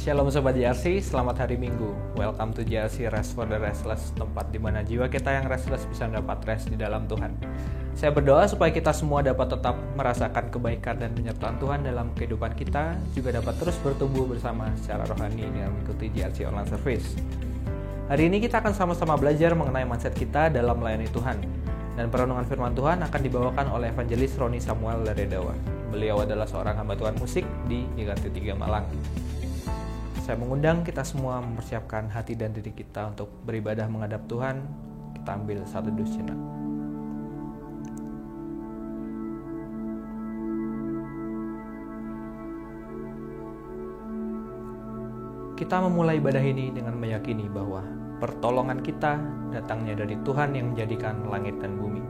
Shalom Sobat JRC, selamat hari Minggu. Welcome to JRC Rest for the Restless, tempat di mana jiwa kita yang restless bisa mendapat rest di dalam Tuhan. Saya berdoa supaya kita semua dapat tetap merasakan kebaikan dan penyertaan Tuhan dalam kehidupan kita, juga dapat terus bertumbuh bersama secara rohani dengan mengikuti JRC Online Service. Hari ini kita akan sama-sama belajar mengenai mindset kita dalam melayani Tuhan. Dan perenungan firman Tuhan akan dibawakan oleh Evangelis Roni Samuel dari Dawa. Beliau adalah seorang hamba Tuhan musik di Giganti 3 Malang. Saya mengundang kita semua mempersiapkan hati dan diri kita untuk beribadah menghadap Tuhan. Kita ambil satu duduk sejenak. Kita memulai ibadah ini dengan meyakini bahwa pertolongan kita datangnya dari Tuhan yang menjadikan langit dan bumi.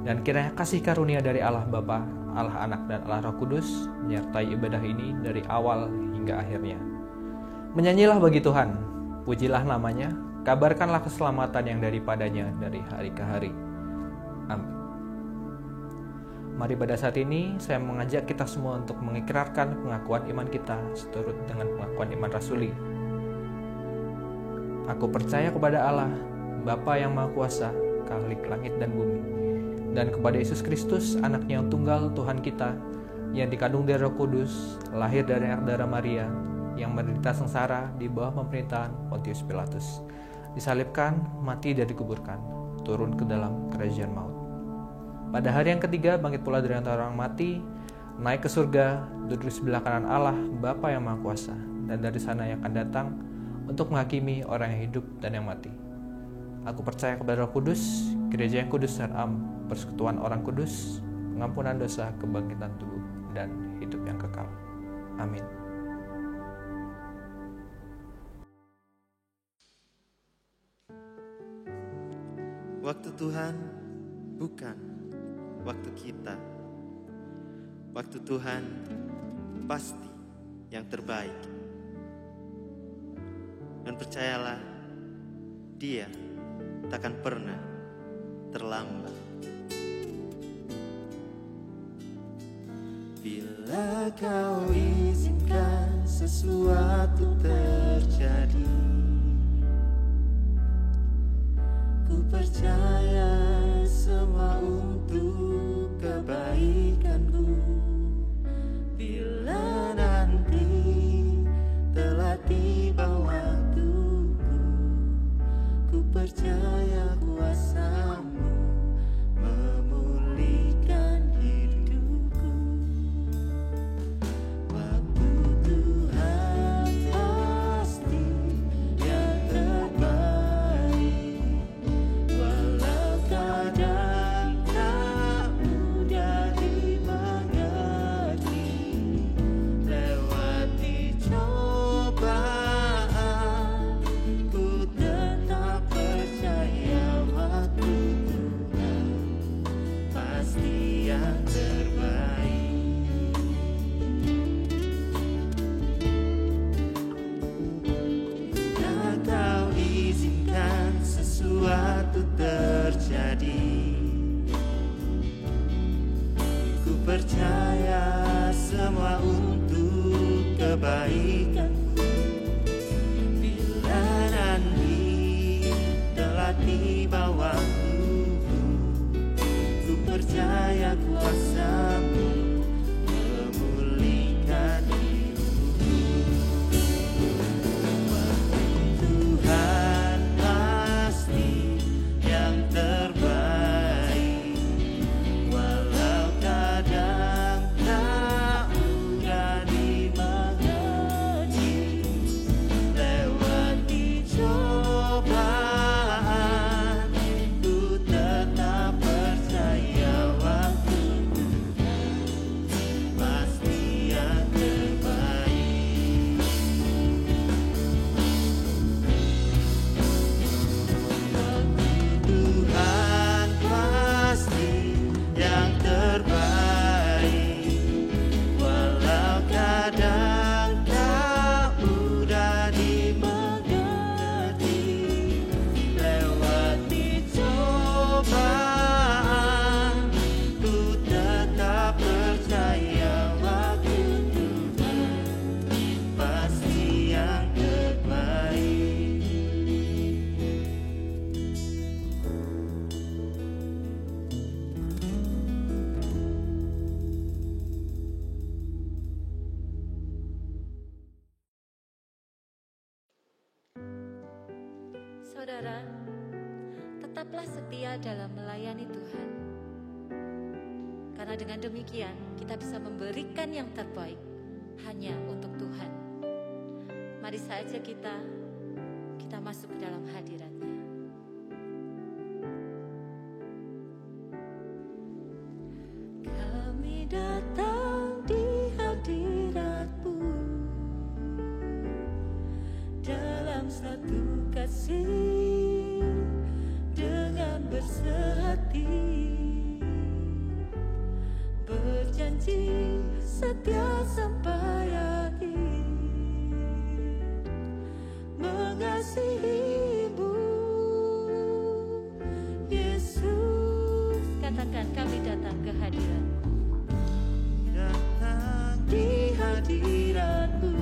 Dan kiranya kasih karunia dari Allah Bapa, Allah Anak, dan Allah Roh Kudus menyertai ibadah ini dari awal hingga akhirnya. Menyanyilah bagi Tuhan, pujilah namanya, kabarkanlah keselamatan yang daripadanya dari hari ke hari. Amin. Mari pada saat ini saya mengajak kita semua untuk mengikrarkan pengakuan iman kita seturut dengan pengakuan iman rasuli. Aku percaya kepada Allah, Bapa yang Maha Kuasa, Khalik langit dan bumi, dan kepada Yesus Kristus, anaknya yang tunggal Tuhan kita, yang dikandung dari Roh Kudus, lahir dari darah Maria, yang menderita sengsara di bawah pemerintahan Pontius Pilatus, disalibkan, mati dan dikuburkan, turun ke dalam kerajaan maut. Pada hari yang ketiga bangkit pula dari antara orang mati, naik ke surga, duduk di sebelah kanan Allah, Bapa yang Maha Kuasa, dan dari sana yang akan datang untuk menghakimi orang yang hidup dan yang mati. Aku percaya kepada Roh Kudus, gereja yang kudus dan am, persekutuan orang kudus, pengampunan dosa, kebangkitan tubuh, dan hidup yang kekal. Amin. Waktu Tuhan bukan waktu kita. Waktu Tuhan pasti yang terbaik. Dan percayalah, Dia takkan pernah terlambat. Bila Kau izinkan sesuatu terjadi, ku percaya semua untuk kebaikanku. Bila nanti telah tiba waktuku, ku percaya kuasa-Mu memulihkan hidupku. Waktu Tuhan pasti yang terbaik, walau kadang tak mudah dimengerti. Lewati cobaan, ku tetap percaya waktu Tuhan pasti yang terbaik. Bila Kau izinkan sesuatu terjadi, ku percaya semua untuk kebaikanku. Bila nanti telah tiba waktuku, ku percaya kuasa-Mu memulihkan hidupku. Waktu Tuhan pasti yang terbaik, walau kadang tak mudah dimengerti. Lewati cobaan, Saudara, tetaplah setia dalam melayani Tuhan. Karena dengan demikian kita bisa memberikan yang terbaik hanya untuk Tuhan. Mari saja kita masuk ke dalam hadirat-Nya. Kami datang di hadirat-Mu dalam satu kasih dengan bersehati, berjanji setia sampai akhir, mengasihi-Mu, Yesus. Katakan, kami datang ke hadirat-Mu, datang di hadirat-Mu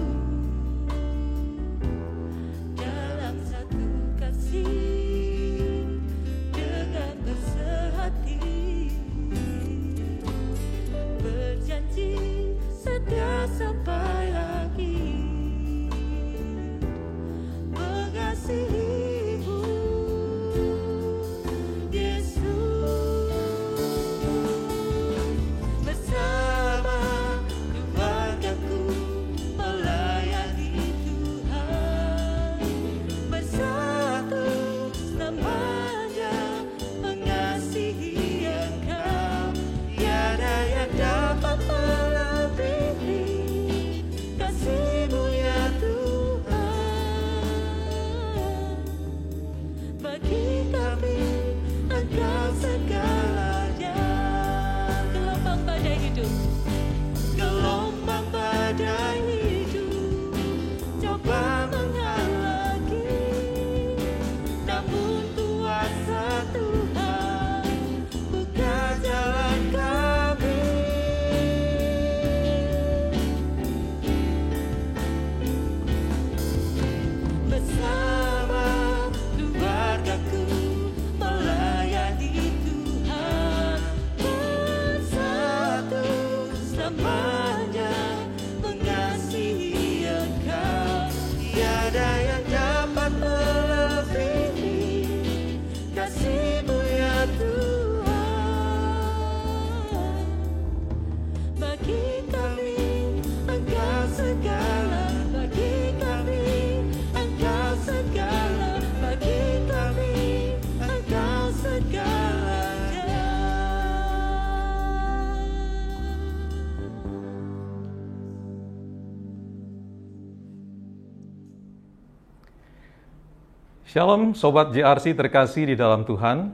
dalam satu kasih dengan bersehati, berjanji setia sampai akhir, mengasihi-Mu, Yesus. Bersama keluargaku melayani Tuhan, bersatu selamanya mengasihi Engkau. Tiada yang dapat melebihi kasih-Mu ya Tuhan. Bagi kami Engkau segalanya. Gelombang badai hidup, gelombang badai hidup coba menghalangi, namun kuasa Tuhan buka jalan kami. Bersama keluargaku melayani Tuhan, bersatu selamanya mengasihi Engkau. Tiada yang dapat melebihi kasih-Mu ya Tuhan. Bagi kami Engkau segala, bagi kami Engkau segala, bagi kami Engkau segalanya. Shalom Sobat JRC terkasih di dalam Tuhan.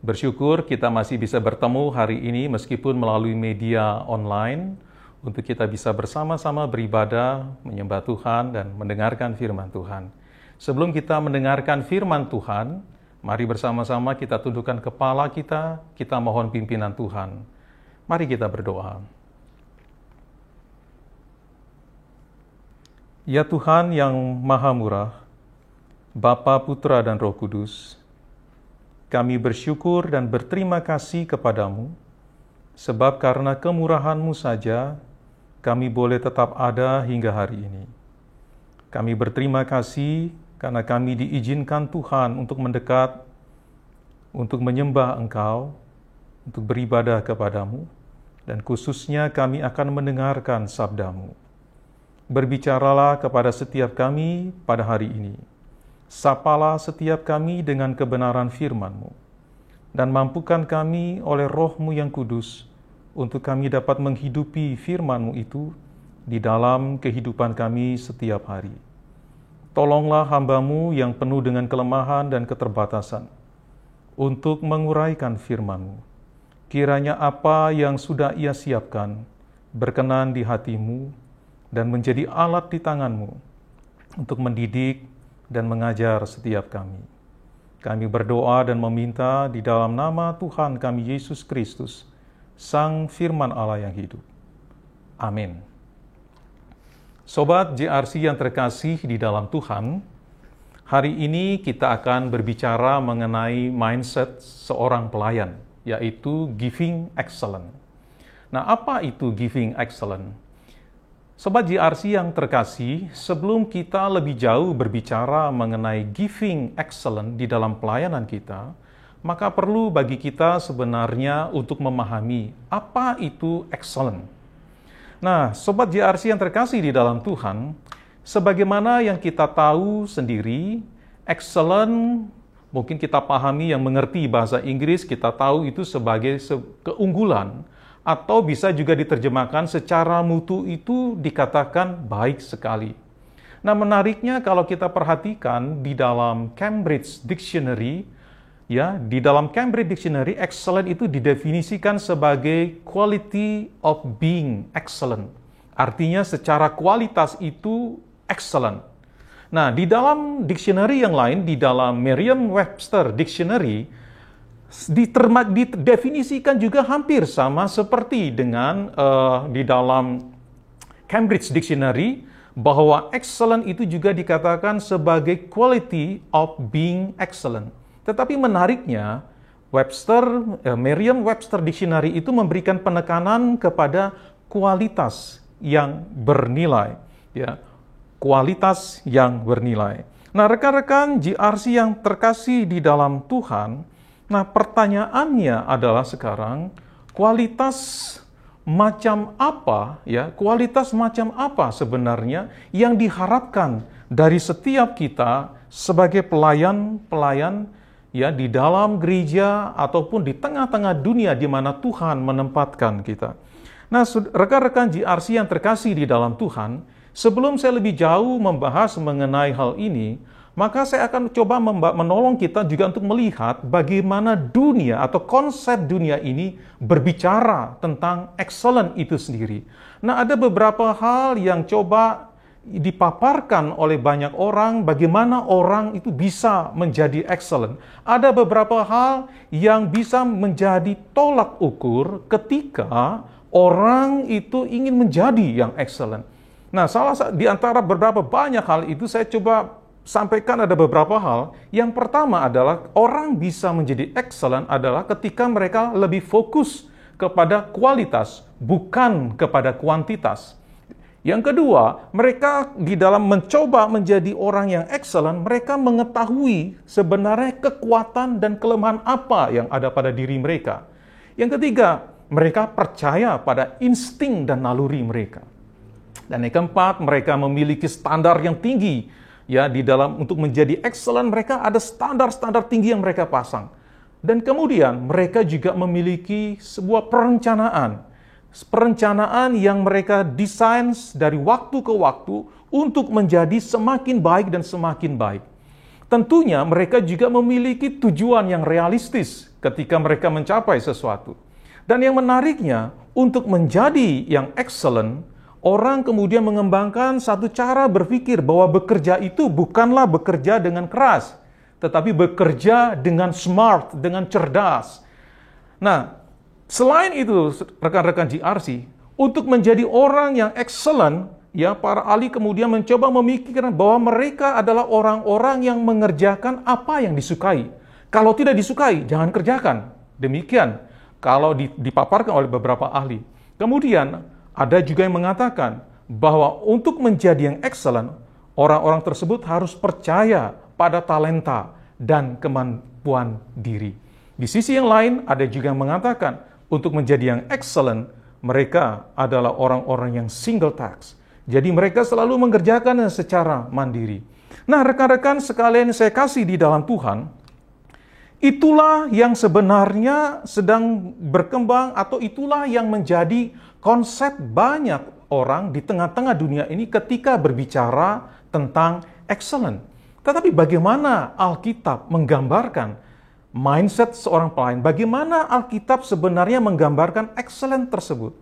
Bersyukur kita masih bisa bertemu hari ini meskipun melalui media online untuk kita bisa bersama-sama beribadah, menyembah Tuhan dan mendengarkan firman Tuhan. Sebelum kita mendengarkan firman Tuhan, mari bersama-sama kita tundukkan kepala kita mohon pimpinan Tuhan. Mari kita berdoa. Ya Tuhan yang Maha Murah, Bapa, Putra, dan Roh Kudus, kami bersyukur dan berterima kasih kepadamu, sebab karena kemurahan-Mu saja, kami boleh tetap ada hingga hari ini. Kami berterima kasih karena kami diizinkan Tuhan untuk mendekat, untuk menyembah Engkau, untuk beribadah kepadamu, dan khususnya kami akan mendengarkan sabda-Mu. Berbicaralah kepada setiap kami pada hari ini. Sapalah setiap kami dengan kebenaran firman-Mu, dan mampukan kami oleh Roh-Mu yang kudus untuk kami dapat menghidupi firman-Mu itu di dalam kehidupan kami setiap hari. Tolonglah hamba-Mu yang penuh dengan kelemahan dan keterbatasan untuk menguraikan firman-Mu. Kiranya apa yang sudah Ia siapkan berkenan di hati-Mu dan menjadi alat di tangan-Mu untuk mendidik dan mengajar setiap kami. Kami berdoa dan meminta di dalam nama Tuhan kami Yesus Kristus, Sang Firman Allah yang hidup. Amin. Sobat JRC yang terkasih di dalam Tuhan, hari ini kita akan berbicara mengenai mindset seorang pelayan, yaitu giving excellent. Nah, apa itu giving excellent? Sobat GRC yang terkasih, sebelum kita lebih jauh berbicara mengenai giving excellent di dalam pelayanan kita, maka perlu bagi kita sebenarnya untuk memahami apa itu excellent. Nah, Sobat GRC yang terkasih di dalam Tuhan, sebagaimana yang kita tahu sendiri, excellent mungkin kita pahami yang mengerti bahasa Inggris, kita tahu itu sebagai keunggulan, atau bisa juga diterjemahkan secara mutu itu dikatakan baik sekali. Nah, menariknya kalau kita perhatikan di dalam Cambridge Dictionary, ya, di dalam Cambridge Dictionary, excellent itu didefinisikan sebagai quality of being excellent. Artinya secara kualitas itu excellent. Nah, di dalam dictionary yang lain, di dalam Merriam-Webster Dictionary, didefinisikan juga hampir sama seperti dengan di dalam Cambridge Dictionary, bahwa excellent itu juga dikatakan sebagai quality of being excellent. Tetapi menariknya, Merriam-Webster Dictionary itu memberikan penekanan kepada kualitas yang bernilai, ya, kualitas yang bernilai. Nah, rekan-rekan GRC yang terkasih di dalam Tuhan, nah, pertanyaannya adalah sekarang, kualitas macam apa, ya, kualitas macam apa sebenarnya yang diharapkan dari setiap kita sebagai pelayan-pelayan, ya, di dalam gereja ataupun di tengah-tengah dunia di mana Tuhan menempatkan kita. Nah, rekan-rekan GRC yang terkasih di dalam Tuhan, sebelum saya lebih jauh membahas mengenai hal ini, maka saya akan coba menolong kita juga untuk melihat bagaimana dunia atau konsep dunia ini berbicara tentang excellent itu sendiri. Nah, ada beberapa hal yang coba dipaparkan oleh banyak orang, bagaimana orang itu bisa menjadi excellent. Ada beberapa hal yang bisa menjadi tolak ukur ketika orang itu ingin menjadi yang excellent. Nah, di antara beberapa banyak hal itu saya coba sampaikan ada beberapa hal. Yang pertama adalah orang bisa menjadi excellent adalah ketika mereka lebih fokus kepada kualitas, bukan kepada kuantitas. Yang kedua, mereka di dalam mencoba menjadi orang yang excellent, mereka mengetahui sebenarnya kekuatan dan kelemahan apa yang ada pada diri mereka. Yang ketiga, mereka percaya pada insting dan naluri mereka. Dan yang keempat, mereka memiliki standar yang tinggi. Ya, di dalam untuk menjadi excellent, mereka ada standar-standar tinggi yang mereka pasang. Dan kemudian mereka juga memiliki sebuah perencanaan yang mereka desain dari waktu ke waktu untuk menjadi semakin baik dan semakin baik. Tentunya mereka juga memiliki tujuan yang realistis ketika mereka mencapai sesuatu. Dan yang menariknya, untuk menjadi yang excellent, orang kemudian mengembangkan satu cara berpikir bahwa bekerja itu bukanlah bekerja dengan keras, tetapi bekerja dengan smart, dengan cerdas. Nah, selain itu, rekan-rekan GRC, untuk menjadi orang yang excellent, ya, para ahli kemudian mencoba memikirkan bahwa mereka adalah orang-orang yang mengerjakan apa yang disukai. Kalau tidak disukai, jangan kerjakan. Demikian kalau dipaparkan oleh beberapa ahli. Kemudian, ada juga yang mengatakan bahwa untuk menjadi yang excellent, orang-orang tersebut harus percaya pada talenta dan kemampuan diri. Di sisi yang lain, ada juga yang mengatakan untuk menjadi yang excellent, mereka adalah orang-orang yang single task. Jadi mereka selalu mengerjakan secara mandiri. Nah, rekan-rekan sekalian saya kasih di dalam Tuhan, itulah yang sebenarnya sedang berkembang atau itulah yang menjadi konsep banyak orang di tengah-tengah dunia ini ketika berbicara tentang excellent. Tetapi bagaimana Alkitab menggambarkan mindset seorang pelayan? Bagaimana Alkitab sebenarnya menggambarkan excellent tersebut?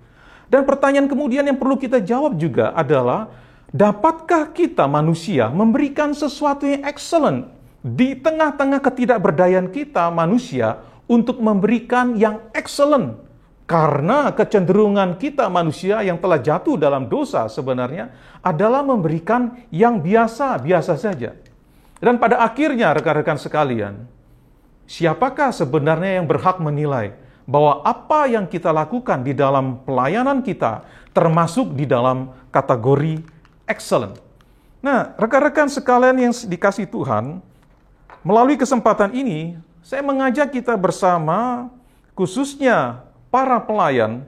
Dan pertanyaan kemudian yang perlu kita jawab juga adalah, dapatkah kita manusia memberikan sesuatu yang excellent di tengah-tengah ketidakberdayaan kita manusia untuk memberikan yang excellent? Karena kecenderungan kita manusia yang telah jatuh dalam dosa sebenarnya adalah memberikan yang biasa-biasa saja. Dan pada akhirnya rekan-rekan sekalian, siapakah sebenarnya yang berhak menilai bahwa apa yang kita lakukan di dalam pelayanan kita termasuk di dalam kategori excellent. Nah, rekan-rekan sekalian yang dikasihi Tuhan, melalui kesempatan ini, saya mengajak kita bersama, khususnya para pelayan,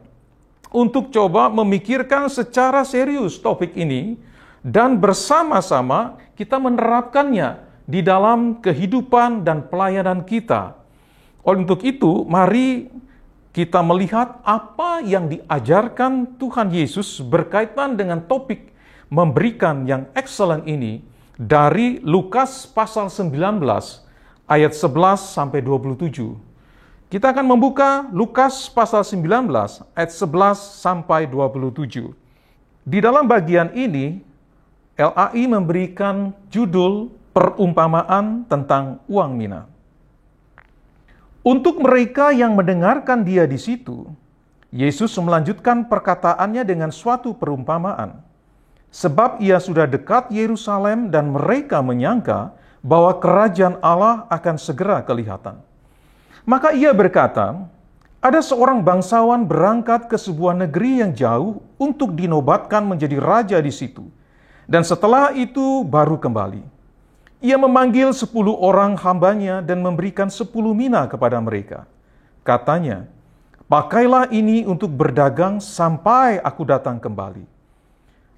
untuk coba memikirkan secara serius topik ini, dan bersama-sama kita menerapkannya di dalam kehidupan dan pelayanan kita. Untuk itu, mari kita melihat apa yang diajarkan Tuhan Yesus berkaitan dengan topik memberikan yang excellent ini dari Lukas pasal 19 ayat 11 sampai 27. Kita akan membuka Lukas pasal 19 ayat 11 sampai 27. Di dalam bagian ini LAI memberikan judul perumpamaan tentang uang mina. Untuk mereka yang mendengarkan dia di situ, Yesus melanjutkan perkataannya dengan suatu perumpamaan. Sebab ia sudah dekat Yerusalem dan mereka menyangka bahwa kerajaan Allah akan segera kelihatan. Maka ia berkata, ada seorang bangsawan berangkat ke sebuah negeri yang jauh untuk dinobatkan menjadi raja di situ. Dan setelah itu baru kembali. Ia memanggil 10 orang hambanya dan memberikan 10 mina kepada mereka. Katanya, pakailah ini untuk berdagang sampai aku datang kembali.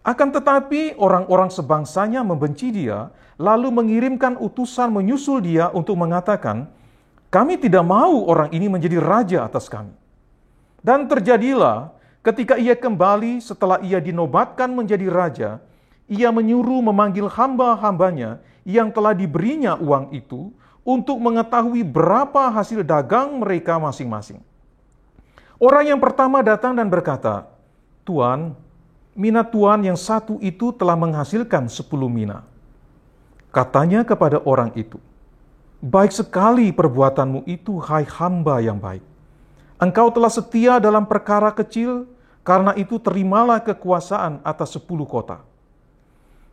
Akan tetapi orang-orang sebangsanya membenci dia, lalu mengirimkan utusan menyusul dia untuk mengatakan, kami tidak mau orang ini menjadi raja atas kami. Dan terjadilah ketika ia kembali setelah ia dinobatkan menjadi raja, ia menyuruh memanggil hamba-hambanya yang telah diberinya uang itu untuk mengetahui berapa hasil dagang mereka masing-masing. Orang yang pertama datang dan berkata, Tuan, mina Tuan yang satu itu telah menghasilkan 10 mina. Katanya kepada orang itu, baik sekali perbuatanmu itu, hai hamba yang baik. Engkau telah setia dalam perkara kecil, karena itu terimalah kekuasaan atas 10 kota.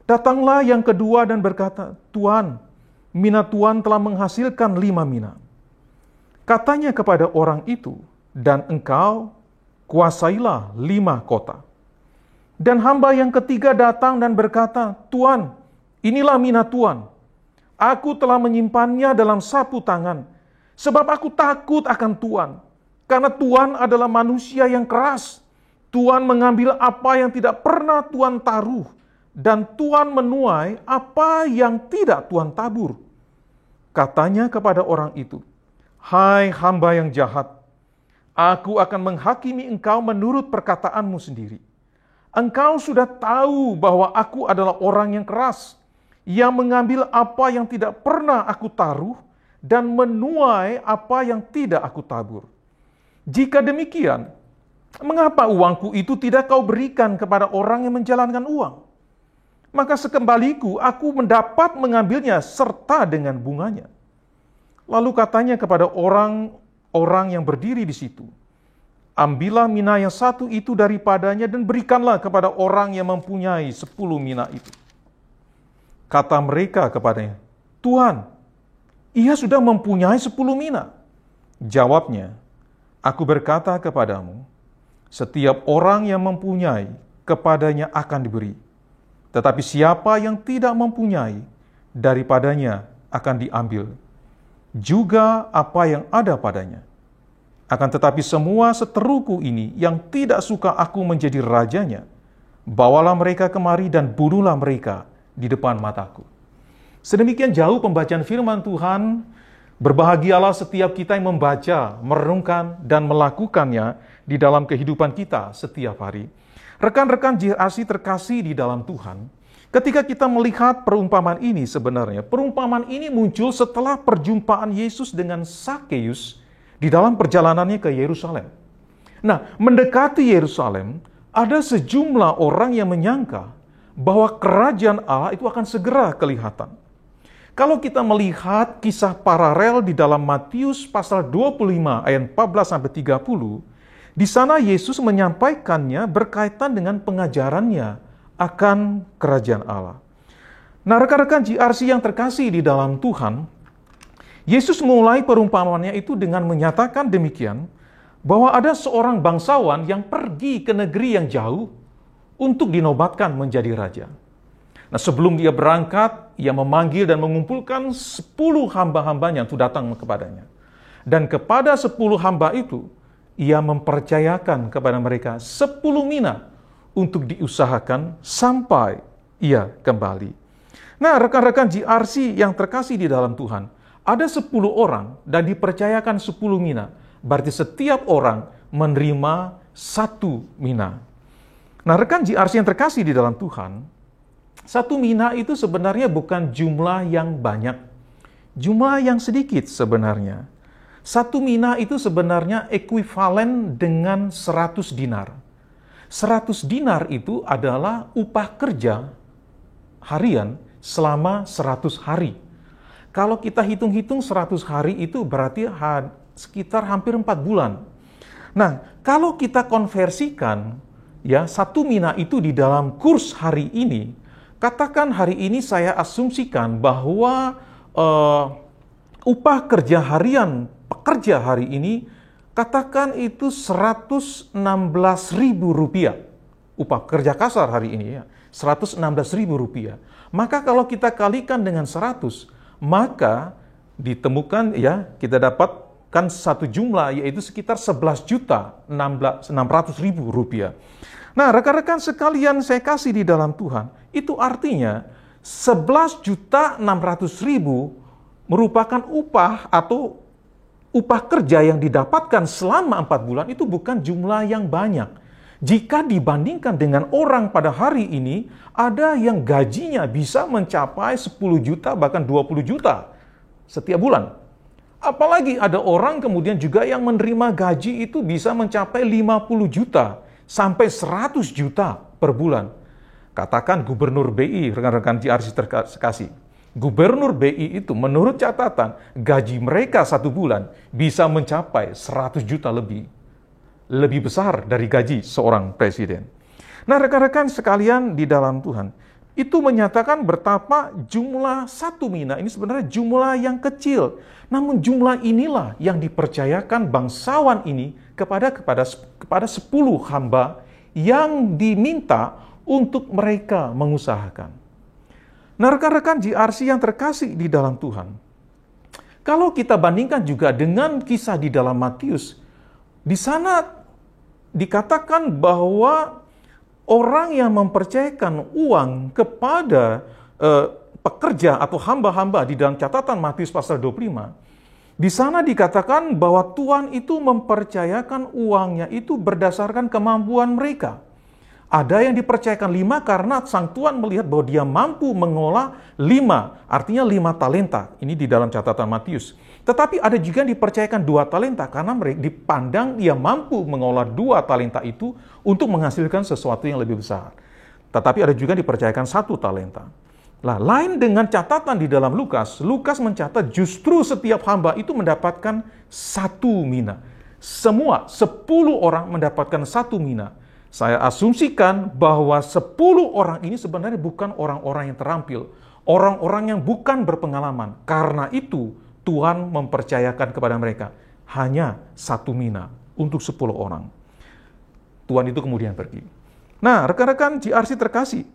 Datanglah yang kedua dan berkata, Tuan, mina Tuan telah menghasilkan 5 mina. Katanya kepada orang itu, dan engkau kuasailah 5 kota. Dan hamba yang ketiga datang dan berkata, Tuan, inilah mina Tuan. Aku telah menyimpannya dalam sapu tangan, sebab aku takut akan Tuan. Karena Tuan adalah manusia yang keras. Tuan mengambil apa yang tidak pernah Tuan taruh, dan Tuan menuai apa yang tidak Tuan tabur. Katanya kepada orang itu, hai hamba yang jahat, aku akan menghakimi engkau menurut perkataanmu sendiri. Engkau sudah tahu bahwa aku adalah orang yang keras, yang mengambil apa yang tidak pernah aku taruh, dan menuai apa yang tidak aku tabur. Jika demikian, mengapa uangku itu tidak kau berikan kepada orang yang menjalankan uang? Maka sekembaliku aku mendapat mengambilnya serta dengan bunganya. Lalu katanya kepada orang-orang yang berdiri di situ, ambillah mina yang satu itu daripadanya dan berikanlah kepada orang yang mempunyai 10 mina itu. Kata mereka kepadanya, Tuan, ia sudah mempunyai 10 mina. Jawabnya, aku berkata kepadamu, setiap orang yang mempunyai, kepadanya akan diberi. Tetapi siapa yang tidak mempunyai, daripadanya akan diambil juga apa yang ada padanya. Akan tetapi semua seteruku ini yang tidak suka aku menjadi rajanya, bawalah mereka kemari dan bunuhlah mereka di depan mataku. Sedemikian jauh pembacaan firman Tuhan. Berbahagialah setiap kita yang membaca, merenungkan, dan melakukannya di dalam kehidupan kita setiap hari. Rekan-rekan JRC terkasih di dalam Tuhan, ketika kita melihat perumpamaan ini sebenarnya, perumpamaan ini muncul setelah perjumpaan Yesus dengan Sakeus di dalam perjalanannya ke Yerusalem. Nah, mendekati Yerusalem, ada sejumlah orang yang menyangka bahwa kerajaan Allah itu akan segera kelihatan. Kalau kita melihat kisah paralel di dalam Matius pasal 25 ayat 14-30, di sana Yesus menyampaikannya berkaitan dengan pengajarannya akan kerajaan Allah. Nah, rekan-rekan JRC yang terkasih di dalam Tuhan, Yesus mulai perumpamaannya itu dengan menyatakan demikian, bahwa ada seorang bangsawan yang pergi ke negeri yang jauh untuk dinobatkan menjadi raja. Nah, sebelum dia berangkat, ia memanggil dan mengumpulkan 10 hamba-hambanya untuk datang kepadanya. Dan kepada 10 hamba itu, ia mempercayakan kepada mereka 10 mina untuk diusahakan sampai ia kembali. Nah, rekan-rekan GRC yang terkasih di dalam Tuhan, ada 10 orang dan dipercayakan 10 mina. Berarti setiap orang menerima 1 mina. Nah, rekan GRC yang terkasih di dalam Tuhan, 1 mina itu sebenarnya bukan jumlah yang banyak. Jumlah yang sedikit sebenarnya. 1 mina itu sebenarnya ekuivalen dengan 100 dinar. 100 dinar itu adalah upah kerja harian selama 100 hari. Kalau kita hitung-hitung 100 hari itu berarti sekitar hampir 4 bulan. Nah, kalau kita konversikan ya 1 mina itu di dalam kurs hari ini, katakan hari ini saya asumsikan bahwa upah kerja harian pekerja hari ini, katakan itu Rp116.000. Upah kerja kasar hari ini ya, Rp116.000. Maka kalau kita kalikan dengan 100, maka ditemukan ya, kita dapatkan satu jumlah yaitu sekitar Rp11.600.000. Nah, rekan-rekan sekalian saya kasih di dalam Tuhan, itu artinya 11.600.000 merupakan upah atau upah kerja yang didapatkan selama 4 bulan itu bukan jumlah yang banyak. Jika dibandingkan dengan orang pada hari ini, ada yang gajinya bisa mencapai 10 juta bahkan 20 juta setiap bulan. Apalagi ada orang kemudian juga yang menerima gaji itu bisa mencapai 50 juta sampai 100 juta per bulan. Katakan gubernur BI, rekan-rekan GRC terkasih. Gubernur BI itu menurut catatan gaji mereka 1 bulan bisa mencapai 100 juta lebih. Lebih besar dari gaji seorang presiden. Nah, rekan-rekan sekalian di dalam Tuhan, itu menyatakan betapa jumlah 1 mina ini sebenarnya jumlah yang kecil. Namun jumlah inilah yang dipercayakan bangsawan ini kepada 10 hamba yang diminta untuk mereka mengusahakan. Nah, rekan-rekan GRC yang terkasih di dalam Tuhan, kalau kita bandingkan juga dengan kisah di dalam Matius, di sana dikatakan bahwa orang yang mempercayakan uang kepada pekerja atau hamba-hamba di dalam catatan Matius pasal 25, di sana dikatakan bahwa Tuhan itu mempercayakan uangnya itu berdasarkan kemampuan mereka. Ada yang dipercayakan 5 karena sang Tuhan melihat bahwa dia mampu mengolah 5, artinya 5 talenta. Ini di dalam catatan Matius. Tetapi ada juga yang dipercayakan 2 talenta karena mereka dipandang dia mampu mengolah 2 talenta itu untuk menghasilkan sesuatu yang lebih besar. Tetapi ada juga yang dipercayakan 1 talenta. Nah, lain dengan catatan di dalam Lukas, Lukas mencatat justru setiap hamba itu mendapatkan 1 mina. Semua 10 orang mendapatkan 1 mina. Saya asumsikan bahwa 10 orang ini sebenarnya bukan orang-orang yang terampil, orang-orang yang bukan berpengalaman. Karena itu Tuhan mempercayakan kepada mereka hanya 1 mina untuk 10 orang. Tuhan itu kemudian pergi. Nah, rekan-rekan GRC terkasih,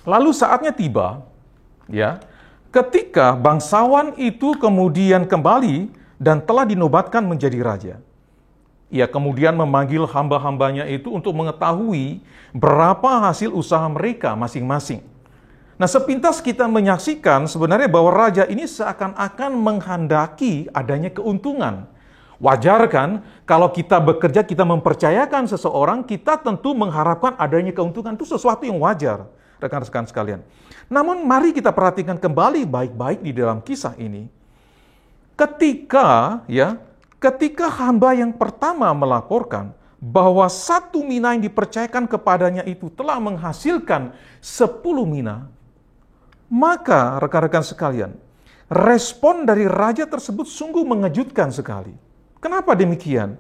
lalu saatnya tiba, ya, ketika bangsawan itu kemudian kembali dan telah dinobatkan menjadi raja. Ia kemudian memanggil hamba-hambanya itu untuk mengetahui berapa hasil usaha mereka masing-masing. Nah, sepintas kita menyaksikan sebenarnya bahwa raja ini seakan-akan menghendaki adanya keuntungan. Wajar kan, kalau kita bekerja, kita mempercayakan seseorang, kita tentu mengharapkan adanya keuntungan. Itu sesuatu yang wajar, rekan-rekan sekalian. Namun mari kita perhatikan kembali baik-baik di dalam kisah ini. Ketika hamba yang pertama melaporkan bahwa 1 mina yang dipercayakan kepadanya itu telah menghasilkan 10 mina, maka rekan-rekan sekalian, respon dari raja tersebut sungguh mengejutkan sekali. Kenapa demikian?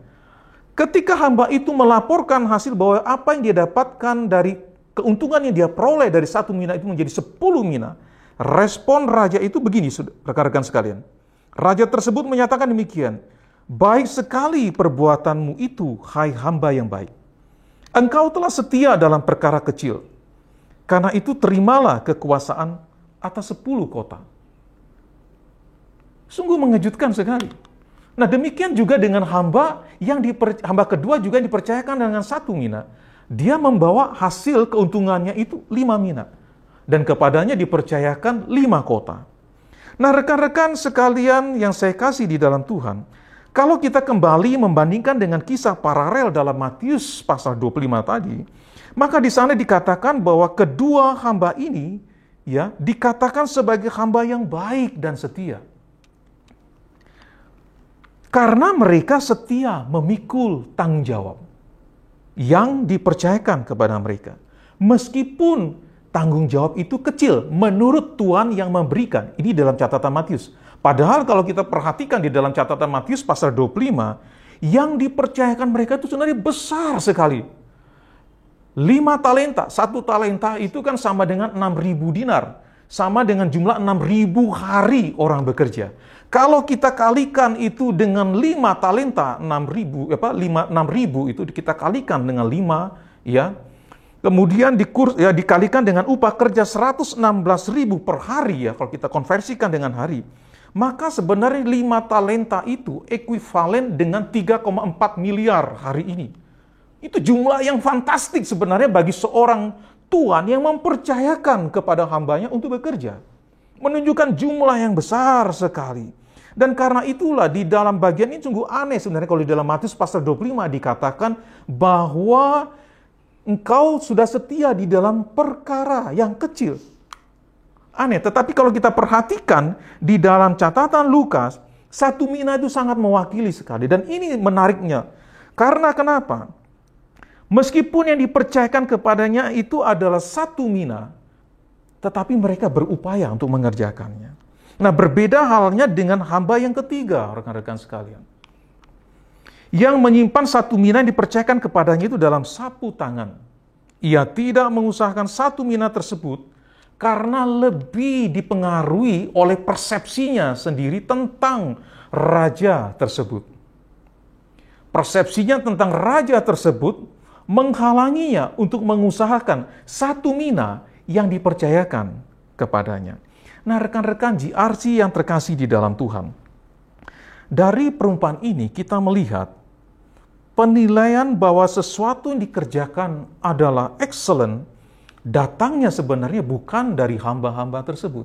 Ketika hamba itu melaporkan hasil bahwa apa yang dia dapatkan dari keuntungan yang dia peroleh dari 1 mina itu menjadi 10 mina, respon raja itu begini, rekan-rekan sekalian. Raja tersebut menyatakan demikian, baik sekali perbuatanmu itu, hai hamba yang baik. Engkau telah setia dalam perkara kecil, karena itu terimalah kekuasaan atas 10 kota. Sungguh mengejutkan sekali. Nah, demikian juga dengan hamba kedua juga yang dipercayakan dengan 1 mina. Dia membawa hasil keuntungannya itu 5 mina. Dan kepadanya dipercayakan 5 kota. Nah, rekan-rekan sekalian yang saya kasih di dalam Tuhan, kalau kita kembali membandingkan dengan kisah paralel dalam Matius pasal 25 tadi, maka di sana dikatakan bahwa kedua hamba ini ya dikatakan sebagai hamba yang baik dan setia. Karena mereka setia memikul tanggung jawab yang dipercayakan kepada mereka. Meskipun tanggung jawab itu kecil menurut Tuhan yang memberikan. Ini dalam catatan Matius. Padahal kalau kita perhatikan di dalam catatan Matius pasal 25, yang dipercayakan mereka itu sebenarnya besar sekali. 5 talenta, 1 talenta itu kan sama dengan 6.000 dinar. Sama dengan jumlah 6.000 hari orang bekerja. Kalau kita kalikan itu dengan 5 talenta, 6.000 itu kita kalikan dengan 5, ya. Kemudian dikalikan dengan upah kerja 116.000 per hari ya, kalau kita konversikan dengan hari. Maka sebenarnya 5 talenta itu ekuivalen dengan 3,4 miliar hari ini. Itu jumlah yang fantastik sebenarnya bagi seorang tuan yang mempercayakan kepada hambanya untuk bekerja. Menunjukkan jumlah yang besar sekali. Dan karena itulah di dalam bagian ini sungguh aneh sebenarnya kalau di dalam Matius pasal 25 dikatakan bahwa engkau sudah setia di dalam perkara yang kecil. Aneh, tetapi kalau kita perhatikan di dalam catatan Lukas, 1 mina itu sangat mewakili sekali. Dan ini menariknya. Karena kenapa? Meskipun yang dipercayakan kepadanya itu adalah 1 mina, tetapi mereka berupaya untuk mengerjakannya. Nah, berbeda halnya dengan hamba yang ketiga, rekan-rekan sekalian. Yang menyimpan 1 mina yang dipercayakan kepadanya itu dalam sapu tangan. Ia tidak mengusahakan 1 mina tersebut karena lebih dipengaruhi oleh persepsinya sendiri tentang raja tersebut. Persepsinya tentang raja tersebut menghalanginya untuk mengusahakan 1 mina yang dipercayakan kepadanya. Nah, rekan-rekan GRC yang terkasih di dalam Tuhan, dari perumpamaan ini kita melihat penilaian bahwa sesuatu yang dikerjakan adalah excellent, datangnya sebenarnya bukan dari hamba-hamba tersebut,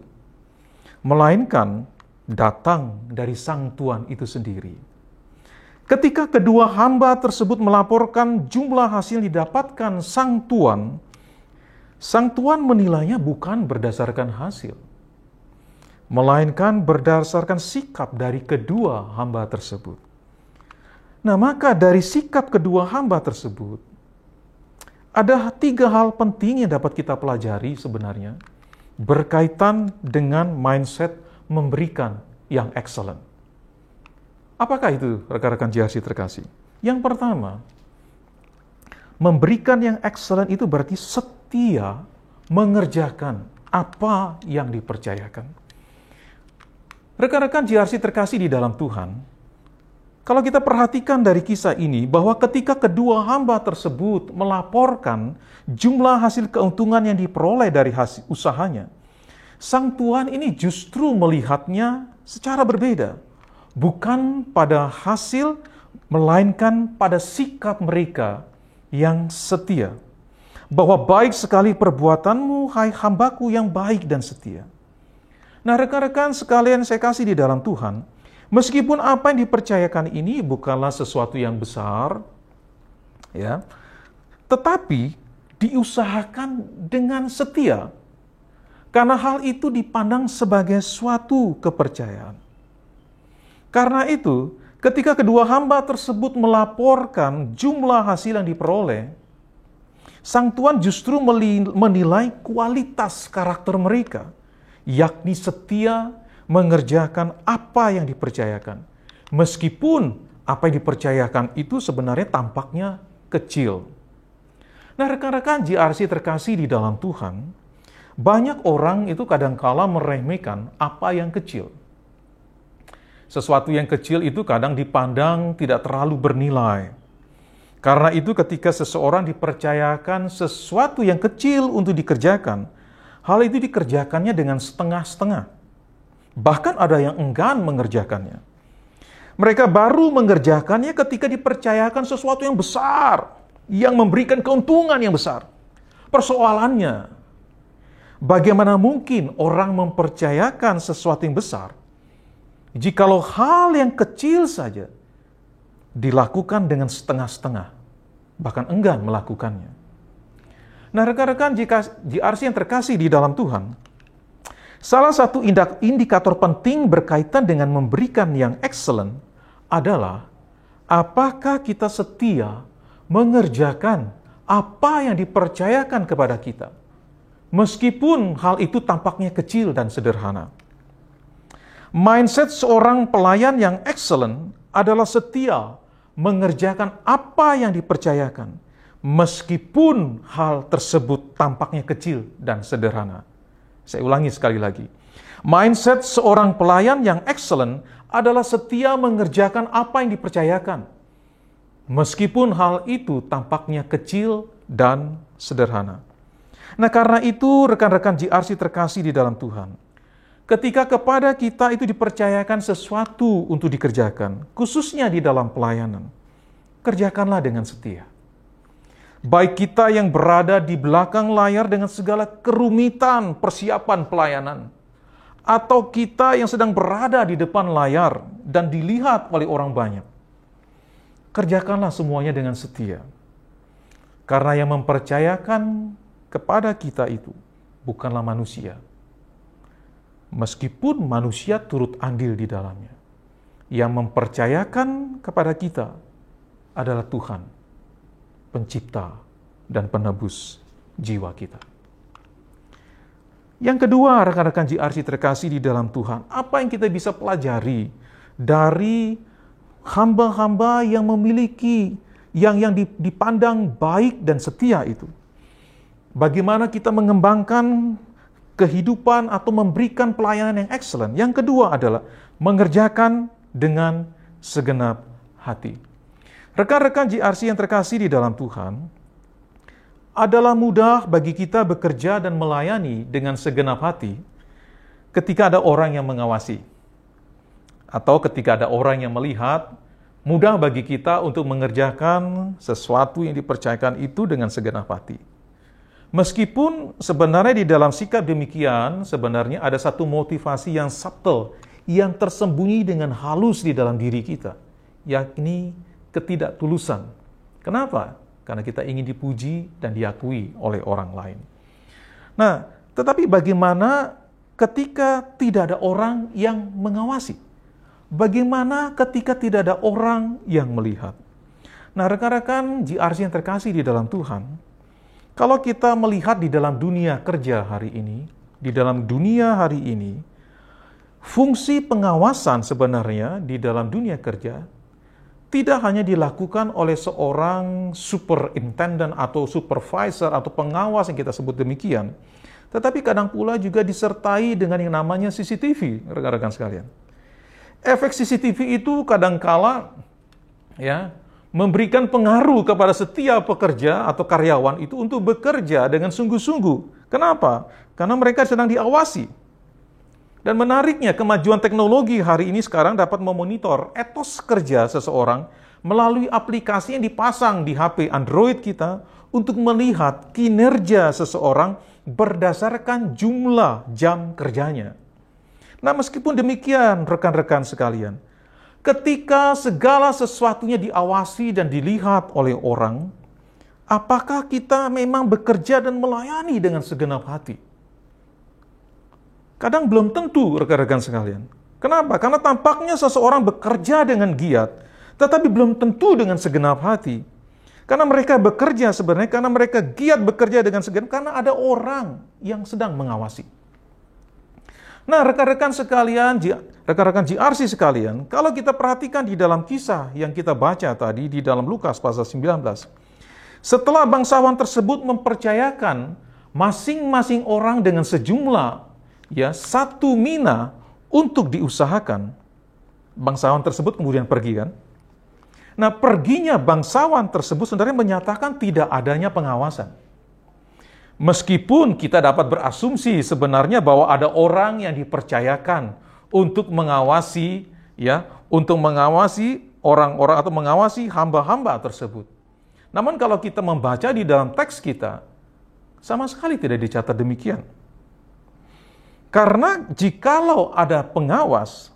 melainkan datang dari Sang Tuan itu sendiri. Ketika kedua hamba tersebut melaporkan jumlah hasil yang didapatkan Sang Tuan menilainya bukan berdasarkan hasil, melainkan berdasarkan sikap dari kedua hamba tersebut. Nah, maka dari sikap kedua hamba tersebut, ada 3 hal penting yang dapat kita pelajari sebenarnya, berkaitan dengan mindset memberikan yang excellent. Apakah itu, rekan-rekan GRC terkasih? Yang pertama, memberikan yang excellent itu berarti setia mengerjakan apa yang dipercayakan. Rekan-rekan GRC terkasih di dalam Tuhan, kalau kita perhatikan dari kisah ini, bahwa ketika kedua hamba tersebut melaporkan jumlah hasil keuntungan yang diperoleh dari hasil usahanya, Sang Tuan ini justru melihatnya secara berbeda. Bukan pada hasil, melainkan pada sikap mereka yang setia. Bahwa baik sekali perbuatanmu, hai hambaku yang baik dan setia. Nah, rekan-rekan sekalian saya kasih di dalam Tuhan, meskipun apa yang dipercayakan ini bukanlah sesuatu yang besar, ya, tetapi diusahakan dengan setia. Karena hal itu dipandang sebagai suatu kepercayaan. Karena itu, ketika kedua hamba tersebut melaporkan jumlah hasil yang diperoleh, Sang Tuan justru menilai kualitas karakter mereka, yakni setia mengerjakan apa yang dipercayakan. Meskipun apa yang dipercayakan itu sebenarnya tampaknya kecil. Nah, rekan-rekan GRC terkasih di dalam Tuhan, banyak orang itu kadangkala meremehkan apa yang kecil. Sesuatu yang kecil itu kadang dipandang tidak terlalu bernilai. Karena itu ketika seseorang dipercayakan sesuatu yang kecil untuk dikerjakan, hal itu dikerjakannya dengan setengah-setengah. Bahkan ada yang enggan mengerjakannya. Mereka baru mengerjakannya ketika dipercayakan sesuatu yang besar, yang memberikan keuntungan yang besar. Persoalannya, bagaimana mungkin orang mempercayakan sesuatu yang besar jikalau hal yang kecil saja dilakukan dengan setengah-setengah, bahkan enggan melakukannya. Nah, rekan-rekan JRC yang terkasih di dalam Tuhan, salah satu indikator penting berkaitan dengan memberikan yang excellent adalah apakah kita setia mengerjakan apa yang dipercayakan kepada kita, meskipun hal itu tampaknya kecil dan sederhana. Mindset seorang pelayan yang excellent adalah setia mengerjakan apa yang dipercayakan, meskipun hal tersebut tampaknya kecil dan sederhana. Saya ulangi sekali lagi. Mindset seorang pelayan yang excellent adalah setia mengerjakan apa yang dipercayakan, meskipun hal itu tampaknya kecil dan sederhana. Nah, karena itu rekan-rekan JRC terkasih di dalam Tuhan, ketika kepada kita itu dipercayakan sesuatu untuk dikerjakan, khususnya di dalam pelayanan, kerjakanlah dengan setia. Baik kita yang berada di belakang layar dengan segala kerumitan persiapan pelayanan, atau kita yang sedang berada di depan layar dan dilihat oleh orang banyak, kerjakanlah semuanya dengan setia. Karena yang mempercayakan kepada kita itu bukanlah manusia, meskipun manusia turut andil di dalamnya. Yang mempercayakan kepada kita adalah Tuhan, pencipta dan penebus jiwa kita. Yang kedua, rekan-rekan JRC terkasih di dalam Tuhan, apa yang kita bisa pelajari dari hamba-hamba yang memiliki, yang dipandang baik dan setia itu? Bagaimana kita mengembangkan kehidupan atau memberikan pelayanan yang excellent? Yang kedua adalah mengerjakan dengan segenap hati. Rekan-rekan JRC yang terkasih di dalam Tuhan, adalah mudah bagi kita bekerja dan melayani dengan segenap hati ketika ada orang yang mengawasi, atau ketika ada orang yang melihat. Mudah bagi kita untuk mengerjakan sesuatu yang dipercayakan itu dengan segenap hati. Meskipun sebenarnya di dalam sikap demikian, sebenarnya ada satu motivasi yang subtle, yang tersembunyi dengan halus di dalam diri kita, yakni ketidaktulusan. Kenapa? Karena kita ingin dipuji dan diakui oleh orang lain. Nah, tetapi bagaimana ketika tidak ada orang yang mengawasi? Bagaimana ketika tidak ada orang yang melihat? Nah, rekan-rekan JRC yang terkasih di dalam Tuhan, kalau kita melihat di dalam dunia kerja hari ini, di dalam dunia hari ini, fungsi pengawasan sebenarnya di dalam dunia kerja tidak hanya dilakukan oleh seorang superintendent atau supervisor atau pengawas yang kita sebut demikian, tetapi kadang pula juga disertai dengan yang namanya CCTV, rekan-rekan sekalian. Efek CCTV itu kadangkala memberikan pengaruh kepada setiap pekerja atau karyawan itu untuk bekerja dengan sungguh-sungguh. Kenapa? Karena mereka sedang diawasi. Dan menariknya, kemajuan teknologi hari ini sekarang dapat memonitor etos kerja seseorang melalui aplikasi yang dipasang di HP Android kita untuk melihat kinerja seseorang berdasarkan jumlah jam kerjanya. Nah, meskipun demikian, rekan-rekan sekalian, ketika segala sesuatunya diawasi dan dilihat oleh orang, apakah kita memang bekerja dan melayani dengan segenap hati? Kadang belum tentu, rekan-rekan sekalian. Kenapa? Karena tampaknya seseorang bekerja dengan giat, tetapi belum tentu dengan segenap hati. Karena mereka bekerja sebenarnya, karena mereka giat bekerja dengan segenap, karena ada orang yang sedang mengawasi. Nah, rekan-rekan sekalian, rekan-rekan JRC sekalian, kalau kita perhatikan di dalam kisah yang kita baca tadi di dalam Lukas pasal 19, setelah bangsawan tersebut mempercayakan masing-masing orang dengan sejumlah satu mina untuk diusahakan, bangsawan tersebut kemudian pergi kan. Nah, perginya bangsawan tersebut sebenarnya menyatakan tidak adanya pengawasan. Meskipun kita dapat berasumsi sebenarnya bahwa ada orang yang dipercayakan untuk mengawasi orang-orang atau mengawasi hamba-hamba tersebut. Namun kalau kita membaca di dalam teks kita, sama sekali tidak dicatat demikian. Karena jikalau ada pengawas,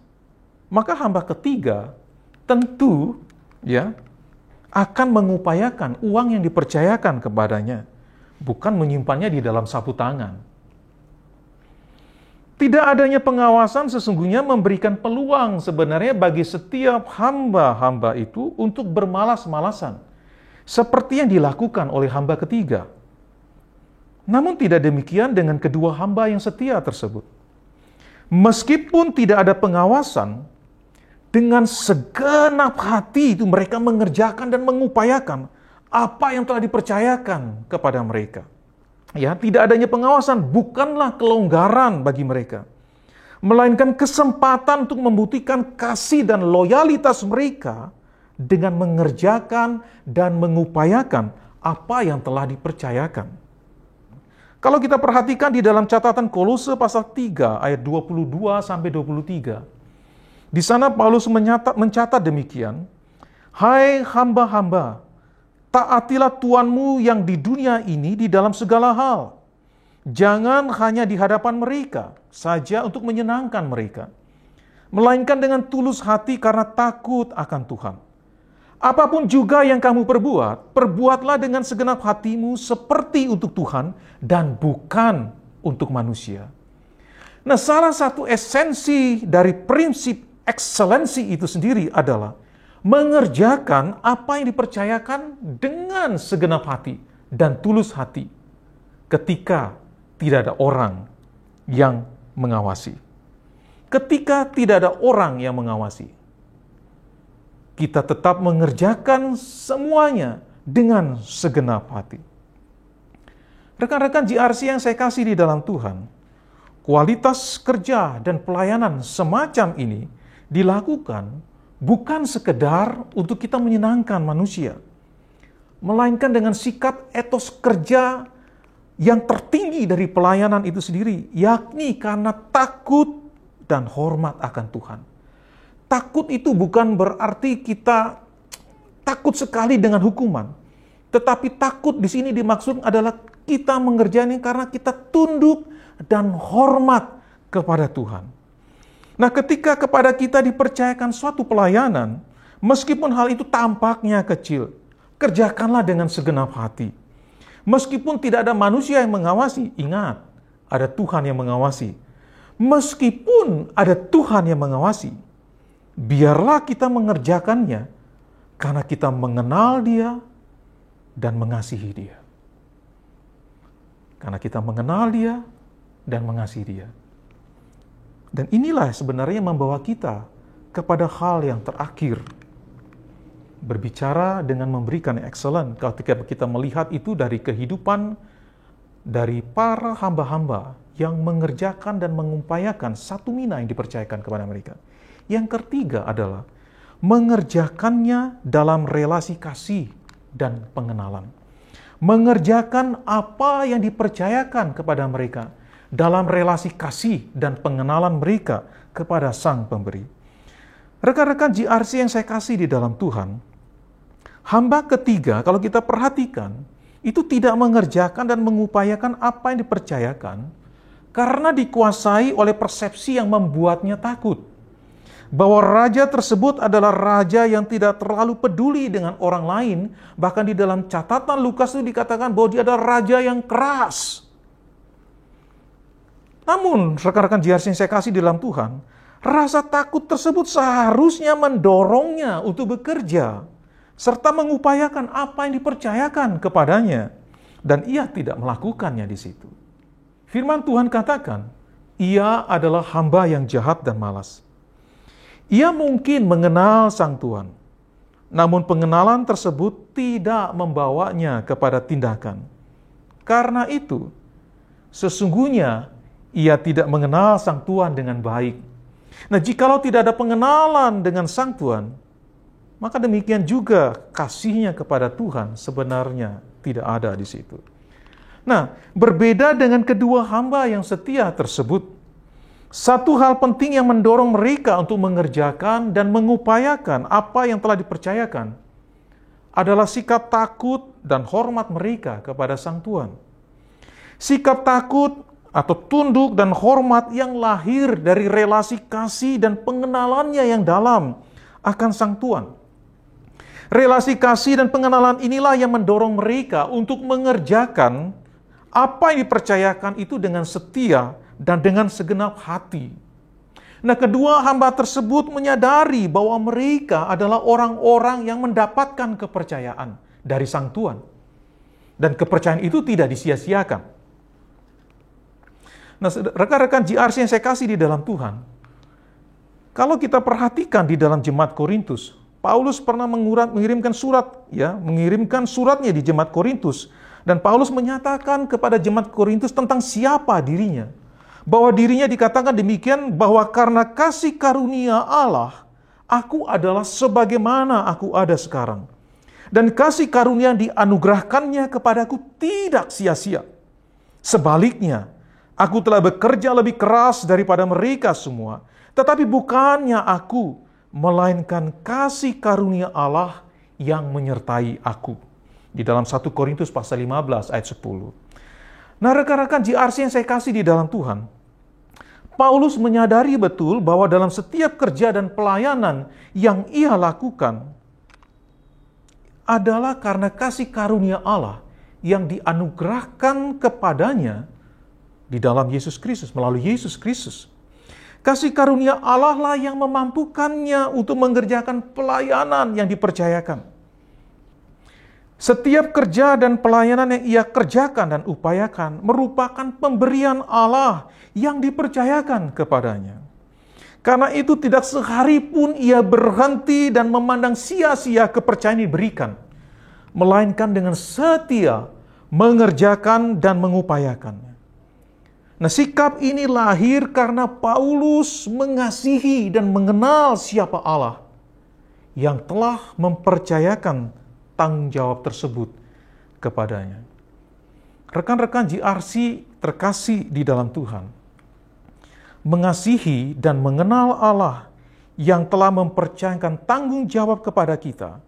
maka hamba ketiga tentu akan mengupayakan uang yang dipercayakan kepadanya, bukan menyimpannya di dalam sapu tangan. Tidak adanya pengawasan sesungguhnya memberikan peluang sebenarnya bagi setiap hamba-hamba itu untuk bermalas-malasan, seperti yang dilakukan oleh hamba ketiga. Namun tidak demikian dengan kedua hamba yang setia tersebut. Meskipun tidak ada pengawasan, dengan segenap hati itu mereka mengerjakan dan mengupayakan apa yang telah dipercayakan kepada mereka. Ya, tidak adanya pengawasan bukanlah kelonggaran bagi mereka, melainkan kesempatan untuk membuktikan kasih dan loyalitas mereka dengan mengerjakan dan mengupayakan apa yang telah dipercayakan. Kalau kita perhatikan di dalam catatan Kolose pasal 3 ayat 22 sampai 23, di sana Paulus mencatat demikian, "Hai hamba-hamba, taatilah Tuanmu yang di dunia ini di dalam segala hal. Jangan hanya di hadapan mereka saja untuk menyenangkan mereka, melainkan dengan tulus hati karena takut akan Tuhan. Apapun juga yang kamu perbuat, perbuatlah dengan segenap hatimu seperti untuk Tuhan dan bukan untuk manusia." Nah, salah satu esensi dari prinsip ekselensi itu sendiri adalah mengerjakan apa yang dipercayakan dengan segenap hati dan tulus hati ketika tidak ada orang yang mengawasi. Ketika tidak ada orang yang mengawasi, kita tetap mengerjakan semuanya dengan segenap hati. Rekan-rekan GRC yang saya kasih di dalam Tuhan, kualitas kerja dan pelayanan semacam ini dilakukan bukan sekedar untuk kita menyenangkan manusia, melainkan dengan sikap etos kerja yang tertinggi dari pelayanan itu sendiri, yakni karena takut dan hormat akan Tuhan. Takut itu bukan berarti kita takut sekali dengan hukuman, tetapi takut di sini dimaksud adalah kita mengerjakannya karena kita tunduk dan hormat kepada Tuhan. Nah, ketika kepada kita dipercayakan suatu pelayanan, meskipun hal itu tampaknya kecil, kerjakanlah dengan segenap hati. Meskipun tidak ada manusia yang mengawasi, ingat, ada Tuhan yang mengawasi. Meskipun ada Tuhan yang mengawasi, biarlah kita mengerjakannya karena kita mengenal Dia dan mengasihi Dia. Karena kita mengenal Dia dan mengasihi Dia. Dan inilah sebenarnya membawa kita kepada hal yang terakhir. Berbicara dengan memberikan yang excellent. Kalau kita melihat itu dari kehidupan dari para hamba-hamba yang mengerjakan dan mengupayakan satu mina yang dipercayakan kepada mereka. Yang ketiga adalah mengerjakannya dalam relasi kasih dan pengenalan. Mengerjakan apa yang dipercayakan kepada mereka dalam relasi kasih dan pengenalan mereka kepada Sang Pemberi. Rekan-rekan GRC yang saya kasih di dalam Tuhan, hamba ketiga kalau kita perhatikan, itu tidak mengerjakan dan mengupayakan apa yang dipercayakan karena dikuasai oleh persepsi yang membuatnya takut. Bahwa raja tersebut adalah raja yang tidak terlalu peduli dengan orang lain. Bahkan di dalam catatan Lukas itu dikatakan bahwa dia adalah raja yang keras. Namun, rekan-rekan GRC yang saya kasih di dalam Tuhan, rasa takut tersebut seharusnya mendorongnya untuk bekerja, serta mengupayakan apa yang dipercayakan kepadanya. Dan ia tidak melakukannya di situ. Firman Tuhan katakan, ia adalah hamba yang jahat dan malas. Ia mungkin mengenal Sang Tuhan, namun pengenalan tersebut tidak membawanya kepada tindakan. Karena itu, sesungguhnya ia tidak mengenal Sang Tuhan dengan baik. Nah, jikalau tidak ada pengenalan dengan Sang Tuhan, maka demikian juga kasihnya kepada Tuhan sebenarnya tidak ada di situ. Nah, berbeda dengan kedua hamba yang setia tersebut, satu hal penting yang mendorong mereka untuk mengerjakan dan mengupayakan apa yang telah dipercayakan adalah sikap takut dan hormat mereka kepada Sang Tuhan. Sikap takut atau tunduk dan hormat yang lahir dari relasi kasih dan pengenalannya yang dalam akan Sang Tuhan. Relasi kasih dan pengenalan inilah yang mendorong mereka untuk mengerjakan apa yang dipercayakan itu dengan setia dan dengan segenap hati. Nah, kedua hamba tersebut menyadari bahwa mereka adalah orang-orang yang mendapatkan kepercayaan dari Sang Tuhan. Dan kepercayaan itu tidak disia-siakan. Nah, rekan-rekan GRC yang saya kasih di dalam Tuhan, kalau kita perhatikan di dalam jemaat Korintus, Paulus pernah mengirimkan suratnya di jemaat Korintus, dan Paulus menyatakan kepada jemaat Korintus tentang siapa dirinya. Bahwa dirinya dikatakan demikian, bahwa karena kasih karunia Allah, aku adalah sebagaimana aku ada sekarang. Dan kasih karunia yang dianugerahkannya kepadaku tidak sia-sia. Sebaliknya, aku telah bekerja lebih keras daripada mereka semua. Tetapi bukannya aku, melainkan kasih karunia Allah yang menyertai aku. Di dalam 1 Korintus pasal 15 ayat 10. Nah, rekan-rekan GRC yang saya kasih di dalam Tuhan, Paulus menyadari betul bahwa dalam setiap kerja dan pelayanan yang ia lakukan adalah karena kasih karunia Allah yang dianugerahkan kepadanya di dalam Yesus Kristus, melalui Yesus Kristus. Kasih karunia Allah lah yang memampukannya untuk mengerjakan pelayanan yang dipercayakan. Setiap kerja dan pelayanan yang ia kerjakan dan upayakan merupakan pemberian Allah yang dipercayakan kepadanya. Karena itu tidak sehari pun ia berhenti dan memandang sia-sia kepercayaan yang diberikan, melainkan dengan setia mengerjakan dan mengupayakannya. Nah, sikap ini lahir karena Paulus mengasihi dan mengenal siapa Allah yang telah mempercayakan tanggung jawab tersebut kepadanya. Rekan-rekan GRC terkasih di dalam Tuhan, mengasihi dan mengenal Allah yang telah mempercayakan tanggung jawab kepada kita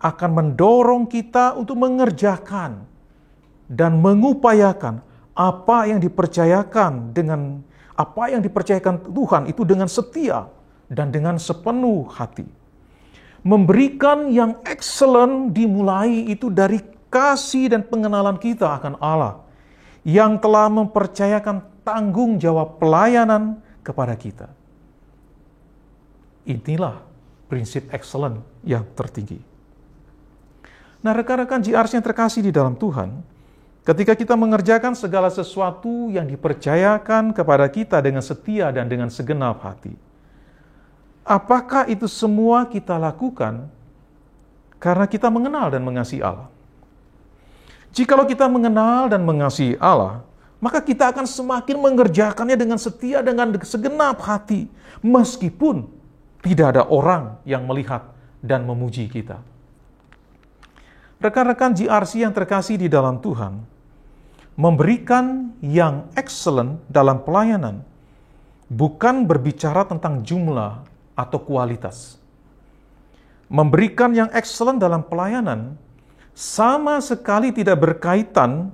akan mendorong kita untuk mengerjakan dan mengupayakan apa yang dipercayakan Tuhan itu dengan setia dan dengan sepenuh hati. Memberikan yang excellent dimulai itu dari kasih dan pengenalan kita akan Allah yang telah mempercayakan tanggung jawab pelayanan kepada kita. Inilah prinsip excellent yang tertinggi. Nah, rekan-rekan GRC yang terkasih di dalam Tuhan, ketika kita mengerjakan segala sesuatu yang dipercayakan kepada kita dengan setia dan dengan segenap hati, apakah itu semua kita lakukan karena kita mengenal dan mengasihi Allah? Jikalau kita mengenal dan mengasihi Allah, maka kita akan semakin mengerjakannya dengan setia, dengan segenap hati, meskipun tidak ada orang yang melihat dan memuji kita. Rekan-rekan GRC yang terkasih di dalam Tuhan, memberikan yang excellent dalam pelayanan bukan berbicara tentang jumlah atau kualitas. Memberikan yang excellent dalam pelayanan sama sekali tidak berkaitan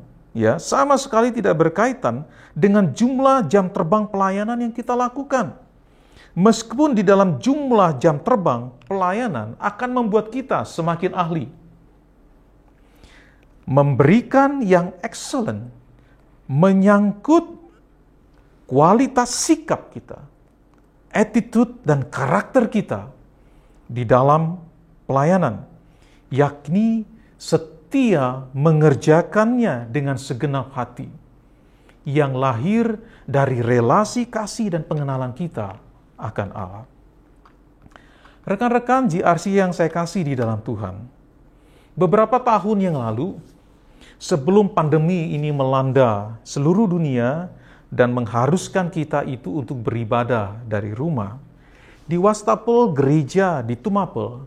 dengan jumlah jam terbang pelayanan yang kita lakukan. Meskipun di dalam jumlah jam terbang pelayanan akan membuat kita semakin ahli. Memberikan yang excellent menyangkut kualitas sikap kita, attitude dan karakter kita di dalam pelayanan, yakni setia mengerjakannya dengan segenap hati yang lahir dari relasi kasih dan pengenalan kita akan Allah. Rekan-rekan GRC yang saya kasih di dalam Tuhan, beberapa tahun yang lalu, sebelum pandemi ini melanda seluruh dunia dan mengharuskan kita itu untuk beribadah dari rumah, di wastafel gereja di Tumapel,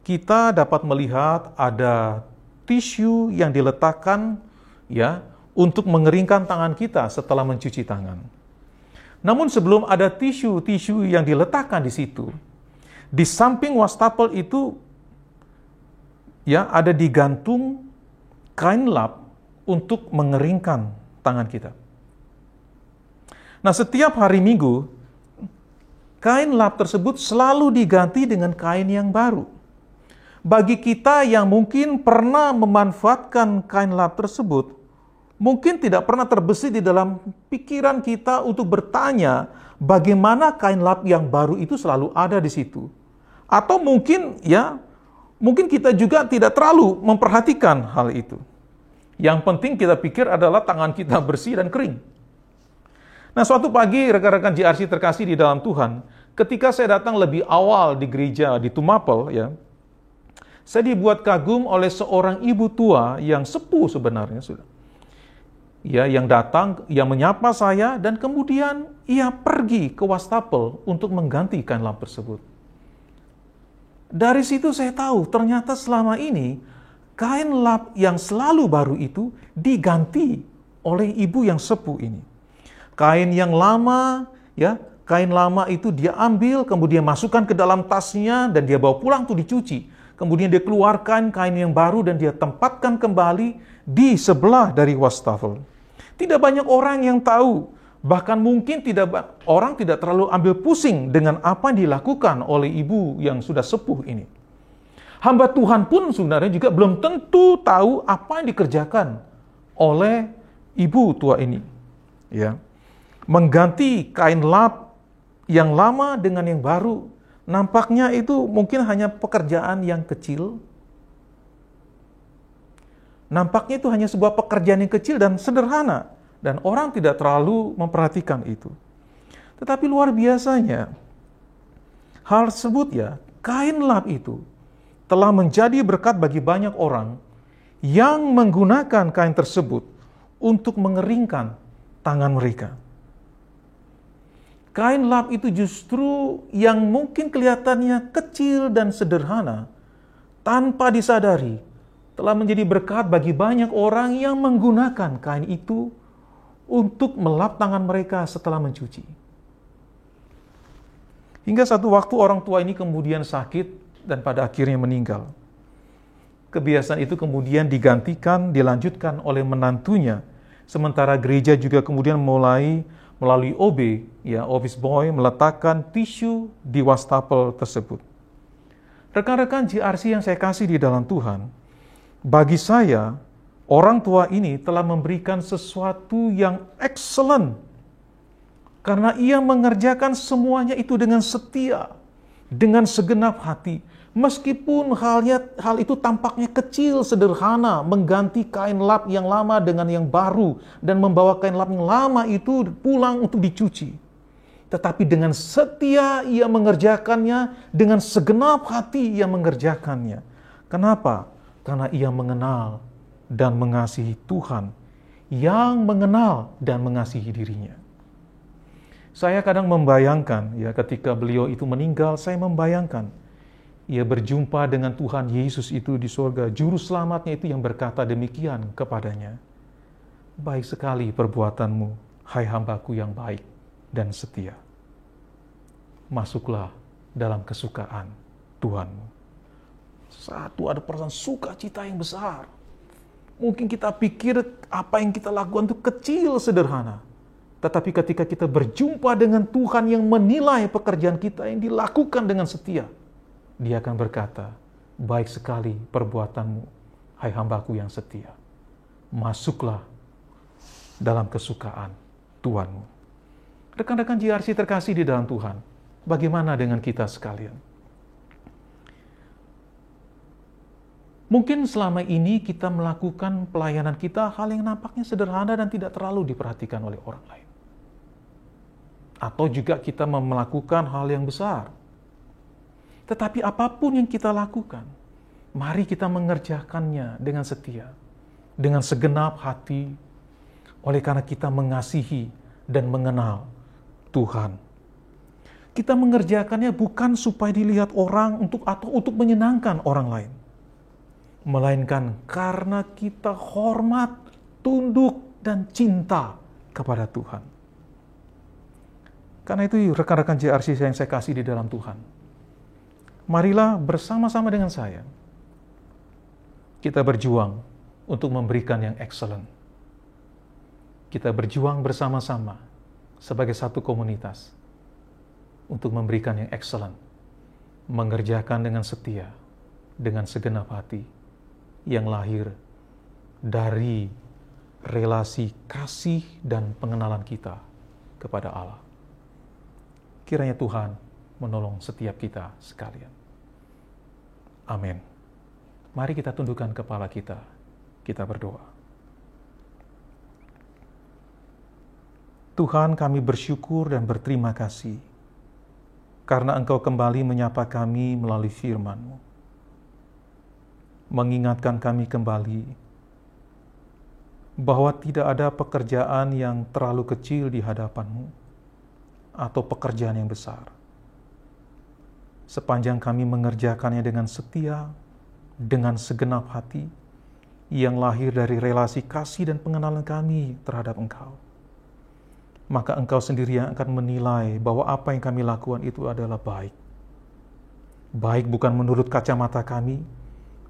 kita dapat melihat ada tisu yang diletakkan ya untuk mengeringkan tangan kita setelah mencuci tangan. Namun sebelum ada tisu yang diletakkan di situ, di samping wastafel itu ya ada digantung kain lap untuk mengeringkan tangan kita. Nah, setiap hari Minggu, kain lap tersebut selalu diganti dengan kain yang baru. Bagi kita yang mungkin pernah memanfaatkan kain lap tersebut, mungkin tidak pernah terbesit di dalam pikiran kita untuk bertanya bagaimana kain lap yang baru itu selalu ada di situ. Atau mungkin kita juga tidak terlalu memperhatikan hal itu. Yang penting kita pikir adalah tangan kita bersih dan kering. Nah, suatu pagi rekan-rekan JRC terkasih di dalam Tuhan, ketika saya datang lebih awal di gereja di Tumapel, saya dibuat kagum oleh seorang ibu tua yang sepuh sebenarnya sudah. Yang datang, yang menyapa saya, dan kemudian ia pergi ke wastafel untuk mengganti kain lap tersebut. Dari situ saya tahu ternyata selama ini kain lap yang selalu baru itu diganti oleh ibu yang sepuh ini. Kain yang lama, kain lama itu dia ambil, kemudian masukkan ke dalam tasnya, dan dia bawa pulang tuh dicuci. Kemudian dia keluarkan kain yang baru dan dia tempatkan kembali di sebelah dari wastafel. Tidak banyak orang yang tahu, bahkan mungkin orang tidak terlalu ambil pusing dengan apa yang dilakukan oleh ibu yang sudah sepuh ini. Hamba Tuhan pun sebenarnya juga belum tentu tahu apa yang dikerjakan oleh ibu tua ini. Mengganti kain lap yang lama dengan yang baru, nampaknya itu mungkin hanya pekerjaan yang kecil. Nampaknya itu hanya sebuah pekerjaan yang kecil dan sederhana, dan orang tidak terlalu memperhatikan itu. Tetapi luar biasanya, hal tersebut kain lap itu telah menjadi berkat bagi banyak orang yang menggunakan kain tersebut untuk mengeringkan tangan mereka. Kain lap itu justru yang mungkin kelihatannya kecil dan sederhana, tanpa disadari, telah menjadi berkat bagi banyak orang yang menggunakan kain itu untuk melap tangan mereka setelah mencuci. Hingga satu waktu orang tua ini kemudian sakit dan pada akhirnya meninggal. Kebiasaan itu kemudian dilanjutkan oleh menantunya, sementara gereja juga kemudian melalui OB, office boy, meletakkan tisu di wastafel tersebut. Rekan-rekan JRC yang saya kasih di dalam Tuhan, bagi saya, orang tua ini telah memberikan sesuatu yang excellent, karena ia mengerjakan semuanya itu dengan setia, dengan segenap hati. Meskipun hal itu tampaknya kecil, sederhana, mengganti kain lap yang lama dengan yang baru, dan membawa kain lap yang lama itu pulang untuk dicuci. Tetapi dengan setia ia mengerjakannya, dengan segenap hati ia mengerjakannya. Kenapa? Karena ia mengenal dan mengasihi Tuhan, yang mengenal dan mengasihi dirinya. Saya kadang membayangkan, ketika beliau itu meninggal, saya membayangkan, ia berjumpa dengan Tuhan Yesus itu di surga. Juru selamatnya itu yang berkata demikian kepadanya, "Baik sekali perbuatanmu, hai hambaku yang baik dan setia. Masuklah dalam kesukaan Tuhanmu." Satu, ada perasaan sukacita yang besar. Mungkin kita pikir apa yang kita lakukan itu kecil, sederhana. Tetapi ketika kita berjumpa dengan Tuhan yang menilai pekerjaan kita yang dilakukan dengan setia, Dia akan berkata, "Baik sekali perbuatanmu, hai hambaku yang setia. Masuklah dalam kesukaan Tuhanmu." Rekan-rekan JRC terkasih di dalam Tuhan, bagaimana dengan kita sekalian? Mungkin selama ini kita melakukan pelayanan kita hal yang nampaknya sederhana dan tidak terlalu diperhatikan oleh orang lain. Atau juga kita melakukan hal yang besar. Tetapi apapun yang kita lakukan, mari kita mengerjakannya dengan setia, dengan segenap hati, oleh karena kita mengasihi dan mengenal Tuhan. Kita mengerjakannya bukan supaya dilihat orang atau untuk menyenangkan orang lain, melainkan karena kita hormat, tunduk, dan cinta kepada Tuhan. Karena itu rekan-rekan JRC yang saya kasih di dalam Tuhan, marilah bersama-sama dengan saya, kita berjuang untuk memberikan yang excellent. Kita berjuang bersama-sama sebagai satu komunitas untuk memberikan yang excellent, mengerjakan dengan setia, dengan segenap hati, yang lahir dari relasi kasih dan pengenalan kita kepada Allah. Kiranya Tuhan menolong setiap kita sekalian. Amin. Mari kita tundukkan kepala kita berdoa. Tuhan, kami bersyukur dan berterima kasih karena Engkau kembali menyapa kami melalui firman-Mu. Mengingatkan kami kembali bahwa tidak ada pekerjaan yang terlalu kecil di hadapan-Mu atau pekerjaan yang besar. Sepanjang kami mengerjakannya dengan setia, dengan segenap hati, yang lahir dari relasi kasih dan pengenalan kami terhadap Engkau, maka Engkau sendiri yang akan menilai bahwa apa yang kami lakukan itu adalah baik. Baik bukan menurut kacamata kami,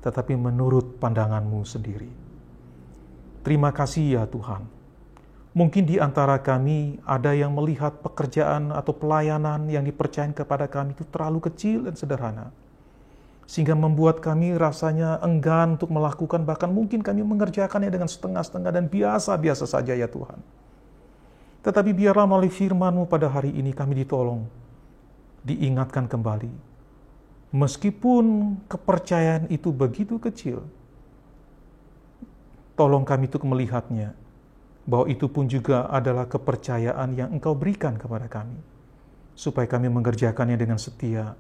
tetapi menurut pandangan-Mu sendiri. Terima kasih ya Tuhan. Mungkin di antara kami ada yang melihat pekerjaan atau pelayanan yang dipercayakan kepada kami itu terlalu kecil dan sederhana, sehingga membuat kami rasanya enggan untuk melakukan, bahkan mungkin kami mengerjakannya dengan setengah-setengah dan biasa-biasa saja ya Tuhan. Tetapi biarlah melalui firman-Mu pada hari ini kami ditolong, diingatkan kembali. Meskipun kepercayaan itu begitu kecil, tolong kami untuk melihatnya, bahwa itu pun juga adalah kepercayaan yang Engkau berikan kepada kami, supaya kami mengerjakannya dengan setia,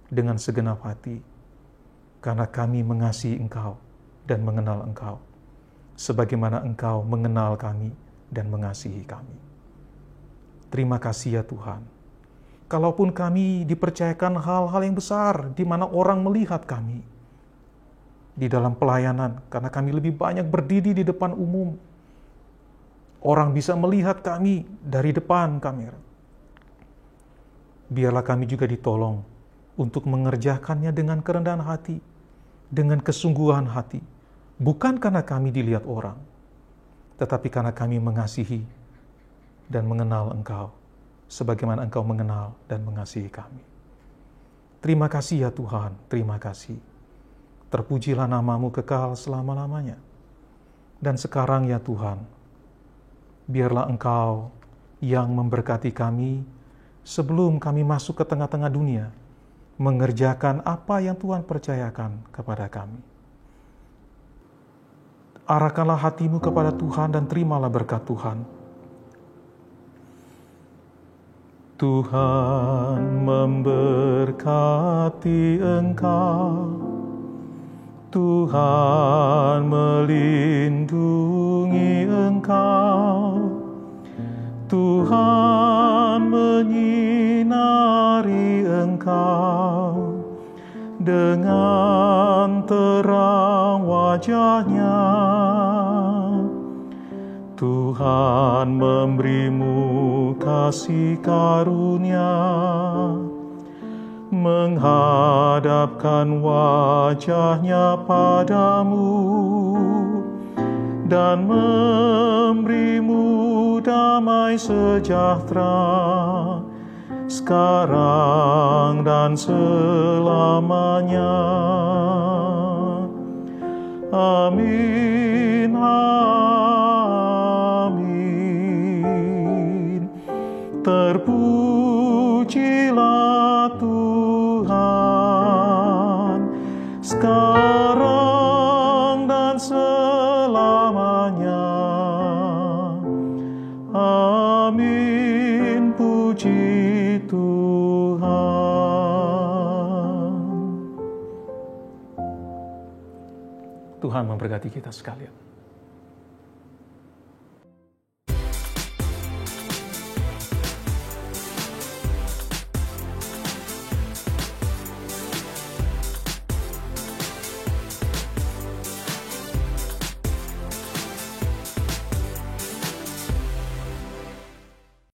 dengan segenap hati, karena kami mengasihi Engkau dan mengenal Engkau, sebagaimana Engkau mengenal kami dan mengasihi kami. Terima kasih ya Tuhan. Kalaupun kami dipercayakan hal-hal yang besar, di mana orang melihat kami, di dalam pelayanan, karena kami lebih banyak berdiri di depan umum. Orang bisa melihat kami dari depan kamera. Biarlah kami juga ditolong untuk mengerjakannya dengan kerendahan hati, dengan kesungguhan hati. Bukan karena kami dilihat orang, tetapi karena kami mengasihi dan mengenal Engkau, sebagaimana Engkau mengenal dan mengasihi kami. Terima kasih ya Tuhan, terima kasih. Terpujilah nama-Mu kekal selama-lamanya. Dan sekarang ya Tuhan, biarlah Engkau yang memberkati kami sebelum kami masuk ke tengah-tengah dunia, mengerjakan apa yang Tuhan percayakan kepada kami. Arahkanlah hatimu kepada Tuhan dan terimalah berkat Tuhan. Tuhan memberkati engkau, Tuhan melindungi engkau, Tuhan menyinari engkau dengan terang wajah-Nya. Tuhan memberimu kasih karunia, menghadapkan wajah-Nya padamu, dan memberimu damai sejahtera, sekarang dan selamanya. Amin, amin. Terpujilah Tuhan, sekarang dan selamanya. Amin, puji Tuhan. Tuhan memberkati kita sekalian.